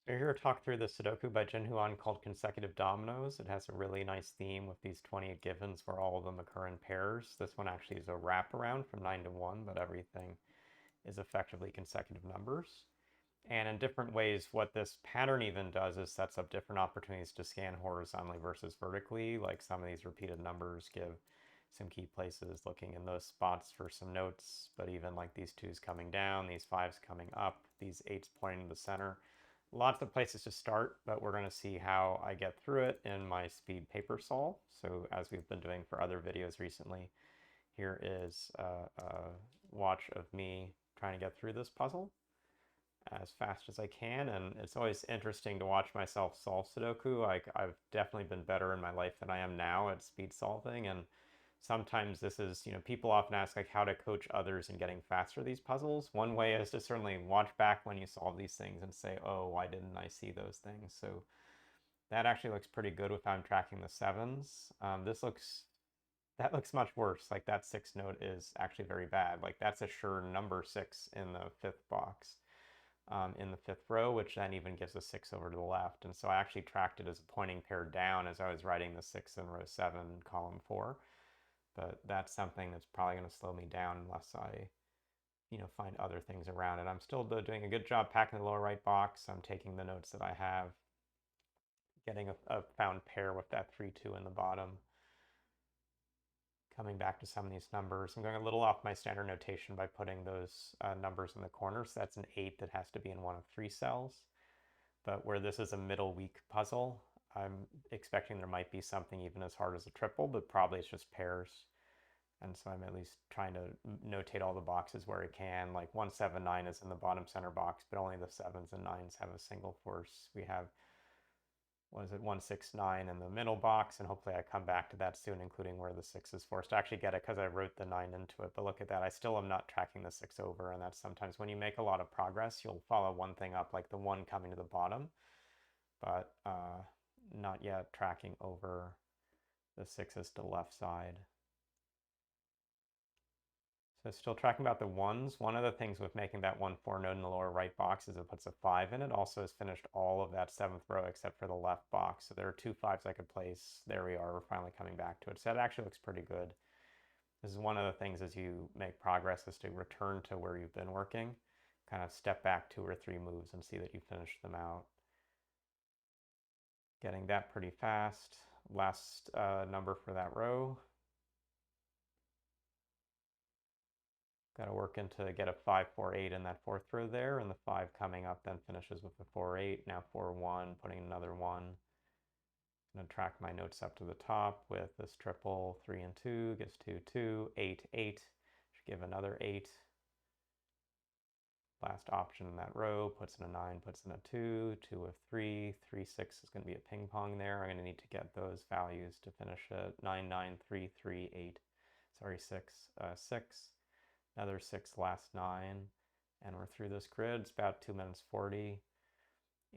We're here to talk through the Sudoku by JinHoo Ahn called Consecutive Dominoes. It has a really nice theme with these 28 givens where all of them occur in pairs. This one actually is a wraparound from 9 to 1, but everything is effectively consecutive numbers. And in different ways, what this pattern even does is sets up different opportunities to scan horizontally versus vertically. Like some of these repeated numbers give some key places, looking in those spots for some notes, but even like these 2s coming down, these 5s coming up, these 8s pointing to the center. Lots of places to start, but we're going to see how I get through it in my speed paper solve. So as we've been doing for other videos recently, here is a watch of me trying to get through this puzzle as fast as I can. And it's always interesting to watch myself solve Sudoku. I've definitely been better in my life than I am now at speed solving, and sometimes this is, people often ask like how to coach others in getting faster these puzzles. One way is to certainly watch back when you solve these things and say, oh, why didn't I see those things? So that actually looks pretty good if I'm tracking the 7s. That looks much worse. Like that 6 note is actually very bad. Like that's a sure number 6 in the 5th box. In the 5th row, which then even gives a 6 over to the left. And so I actually tracked it as a pointing pair down as I was writing the 6 in row 7, column 4. But that's something that's probably going to slow me down unless I, find other things around it. I'm still doing a good job packing the lower right box. I'm taking the notes that I have, getting a found pair with that 3-2 in the bottom. Coming back to some of these numbers, I'm going a little off my standard notation by putting those numbers in the corners. So that's an 8 that has to be in one of 3 cells. But where this is a middle week puzzle, I'm expecting there might be something even as hard as a triple, but probably it's just pairs. And so I'm at least trying to notate all the boxes where I can. Like 179 is in the bottom center box, but only the 7s and 9s have a single force. We have, 169 in the middle box, and hopefully I come back to that soon, including where the 6 is forced to actually get it because I wrote the 9 into it. But look at that, I still am not tracking the 6 over, and that's sometimes when you make a lot of progress, you'll follow one thing up, like the 1 coming to the bottom, but not yet tracking over the 6s to the left side. So still tracking about the 1s. One of the things with making that 1-4 note in the lower right box is it puts a 5 in it. Also has finished all of that 7th row except for the left box. So there are 2 5s I could place. There we are. We're finally coming back to it. So that actually looks pretty good. This is one of the things as you make progress is to return to where you've been working. Kind of step back 2 or 3 moves and see that you finished them out. Getting that pretty fast. Last number for that row. Got to work into get a 5-4-8 in that 4th row there, and the 5 coming up then finishes with a 4-8. Now 4-1, putting another 1. I'm going to track my notes up to the top with this triple 3 and 2 gives 2, 2, 8, 8. Should give another 8. Last option in that row puts in a 9, puts in a 2, 2 of 3, 3, 6 is going to be a ping pong there. I'm going to need to get those values to finish it. 9, 9, 3, 3, 8. Sorry, 6, 6. Another 6 last 9, and we're through this grid. It's about 2 minutes 40,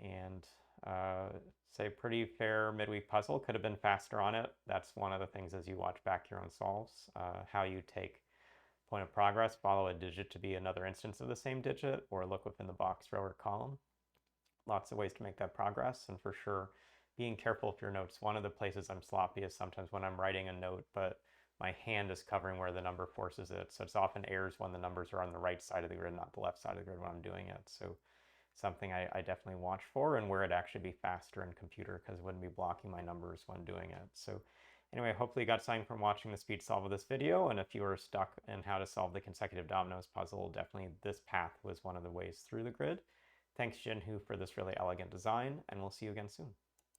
and say pretty fair midweek puzzle. Could have been faster on it. That's one of the things as you watch back your own solves, how you take point of progress, follow a digit to be another instance of the same digit, or look within the box, row, or column. Lots of ways to make that progress, and for sure, being careful with your notes. One of the places I'm sloppy is sometimes when I'm writing a note, but my hand is covering where the number forces it. So it's often errors when the numbers are on the right side of the grid, not the left side of the grid when I'm doing it. So something I definitely watch for, and where it'd actually be faster in computer because it wouldn't be blocking my numbers when doing it. So anyway, hopefully you got something from watching the speed solve of this video. And if you were stuck in how to solve the consecutive dominoes puzzle, definitely this path was one of the ways through the grid. Thanks, JinHoo, for this really elegant design, and we'll see you again soon.